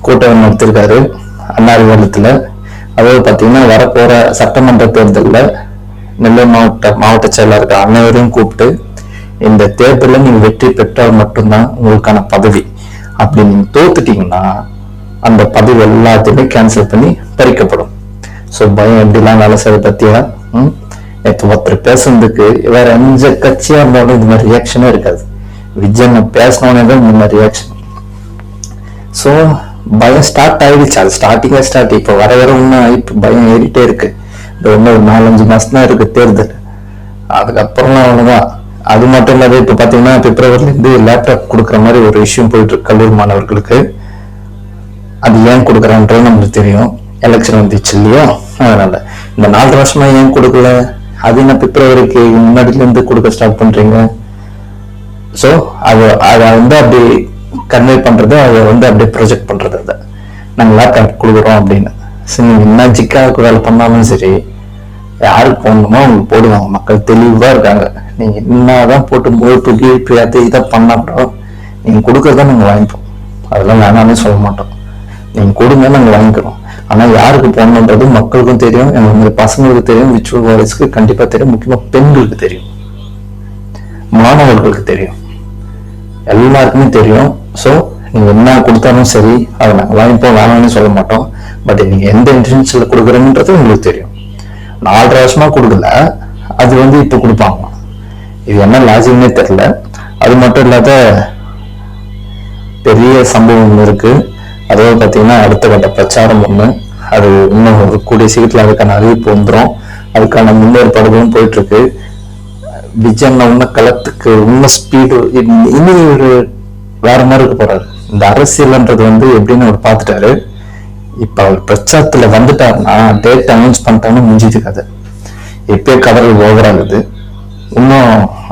கூட்டம் நடத்திருக்காரு அண்ணாரிவலத்தில். அதாவது பார்த்தீங்கன்னா வரப்போற சட்டமன்ற தேர்தலில் நெல்லை மாவட்ட செயலாளர் அனைவரையும் கூப்பிட்டு, இந்த தேர்தலில் நீங்க வெற்றி பெற்றால் மட்டும்தான் உங்களுக்கான பதவி, அப்படி நீங்க தோத்துட்டீங்கன்னா அந்த பதவி எல்லாத்தையுமே கேன்சல் பண்ணி பறிக்கப்படும். ஸோ பயம் எப்படிலாம் வேலை செய்ய பத்தியா நேற்று ஒருத்தர் பேசுறதுக்கு வேற எந்த கட்சியா இருந்தாலும் இந்த மாதிரி ரியாக்ஷனே இருக்காது. விஜய் பேசினோடனே தான் இந்த மாதிரி ரியாக்ஷன். ஸோ பயம் ஸ்டார்ட் ஆயிடுச்சு. அது ஸ்டார்ட் இப்போ வர இன்னும் இப்போ பயம் ஏறிட்டே இருக்கு. இந்த இன்னும் ஒரு 4-5 மாசம் தான் இருக்கு தேர்தல். அதுக்கப்புறம் அவ்வளவுதான். அது மட்டும் இல்லாத இப்ப பாத்தீங்கன்னா பிப்ரவரியிலிருந்து லேப்டாப் கொடுக்குற மாதிரி ஒரு விஷயம் போயிட்டு இருக்கு கல்லூரி மாணவர்களுக்கு. அது ஏன் கொடுக்குறான்றது நம்மளுக்கு தெரியும். எலெக்ஷன் வந்துச்சு இல்லையா, அதனால இந்த 4 வருஷமா ஏன் கொடுக்கல, அது என்ன பிப்ரவரிக்கு முன்னாடில இருந்து கொடுக்க ஸ்டார்ட் பண்றீங்க? ஸோ அதை அப்படி கன்வே பண்றது, அதை அப்படியே ப்ரொஜெக்ட் பண்றது, அதை நாங்கள் லேப்டாப் கொடுக்குறோம் அப்படின்னு. சரி, நீங்க என்ன ஜிக்காவுக்கு வேலை பண்ணாலும் சரி, யாருக்கு போடணுமோ அவங்களுக்கு போடுவாங்க. மக்கள் தெளிவா இருக்காங்க. நீங்க என்னதான் போட்டு முழுப்பு கீழ்ப்பு அதை இதை பண்ணாலும் நீங்க கொடுக்கறத நாங்க வாங்கிப்போம். அதெல்லாம் வேணாம்னு சொல்ல மாட்டோம். நீங்க கொடுங்க, நாங்க வாங்கிக்கிறோம். ஆனா யாருக்கு போடணுன்றது மக்களுக்கும் தெரியும், எங்க பசங்களுக்கு தெரியும், விர்ச்சுவல் வாய்ஸ்க்கு கண்டிப்பா தெரியும், முக்கியமா பெண்களுக்கு தெரியும், மாணவர்களுக்கு தெரியும், எல்லாருக்குமே தெரியும். ஸோ நீங்க என்ன கொடுத்தாலும் சரி அதை நாங்கள் வாங்கிப்போம், வேணாம்னு சொல்ல மாட்டோம். பட் நீங்க எந்த இன்டென்ஷன்ல கொடுக்குறீங்கன்றது உங்களுக்கு தெரியும். 4 வருஷமா கொடுக்கல, அது இப்ப கொடுப்பாங்க. இது என்ன லாஜிக்னே தெரியல. அது மட்டும் இல்லாத பெரிய சம்பவம் இருக்கு. அதாவது பாத்தீங்கன்னா அடுத்த கட்ட பிரச்சாரம் ஒண்ணு, அது இன்னும் ஒரு கூடிய சீக்கிரத்தில் அதுக்கான அறிவிப்பு வந்துடும். அதுக்கான முன்னேற்பாடுகளும் போயிட்டு இருக்கு. விஜய் இன்னும் களத்துக்கு இன்னும் ஸ்பீடு இனி ஒரு வேற மாதிரி இருக்க போறாரு. இந்த அரசியல்ன்றது எப்படின்னு அவர் பார்த்துட்டாரு. இப்ப அவர் பிரச்சாரத்துல வந்துட்டாருன்னா டேட் அனௌன்ஸ் பண்ணிட்டான்னு முடிஞ்சது கதை. எப்பயோ கதறல் ஓவர் ஆகுது. இன்னும்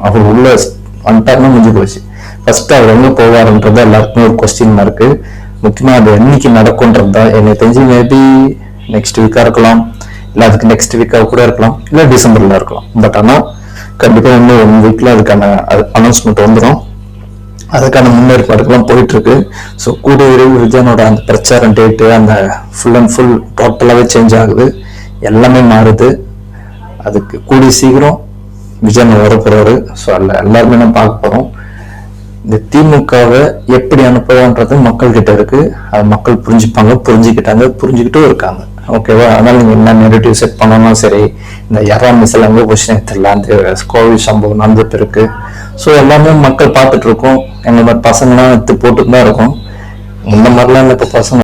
அவர் உள்ள வந்துட்டாருன்னா முடிஞ்சு போச்சு. ஃபர்ஸ்ட் அவர் எங்க போவாருன்றது எல்லாருக்குமே ஒரு கொஸ்டின் இருக்கு. முக்கியமா அது என்னைக்கு நடக்கும்ன்றதுதான் எனக்கு தெரிஞ்சு மேபி நெக்ஸ்ட் வீக்கா இருக்கலாம், இல்ல அதுக்கு நெக்ஸ்ட் வீக்கா கூட இருக்கலாம், இல்ல டிசம்பர்ல இருக்கலாம். பட் ஆனா கண்டிப்பா இன்னும் 1 வீக்ல அதுக்கான அனௌன்ஸ்மெண்ட் வந்துடும். அதுக்கான முன்னேற்பாடுகள்லாம் போயிட்டு இருக்கு. ஸோ கூடிய விரைவில் விஜயனோட அந்த பிரச்சாரம் டேட்டு அந்த ஃபுல் அண்ட் ஃபுல் டோட்டலாகவே சேஞ்ச் ஆகுது, எல்லாமே மாறுது. அதுக்கு கூடிய சீக்கிரம் விஜயன் வரப்போறாரு. ஸோ அதில் எல்லாருமே நம்ம பார்க்க போறோம். இந்த திமுகவை எப்படி அனுப்புவான்றது மக்கள் கிட்ட இருக்கு. அது மக்கள் புரிஞ்சுப்பாங்க, புரிஞ்சுக்கிட்டும் இருக்காங்க. ஓகேவா? அதனால நீங்க என்ன நெகட்டிவ் செட் பண்ணணும் சரி, இந்த மிஸ்ல எங்க பொசிஷன் தெரியல, அந்த கோவில் சம்பவம் நடந்துட்டு இருக்கு. ஸோ எல்லாமே மக்கள் பார்த்துட்டு இருக்கோம். எங்க மாதிரி பசங்களாம் எடுத்து போட்டுட்டு தான் இருக்கும். இந்த மாதிரிலாம் இப்ப பசங்க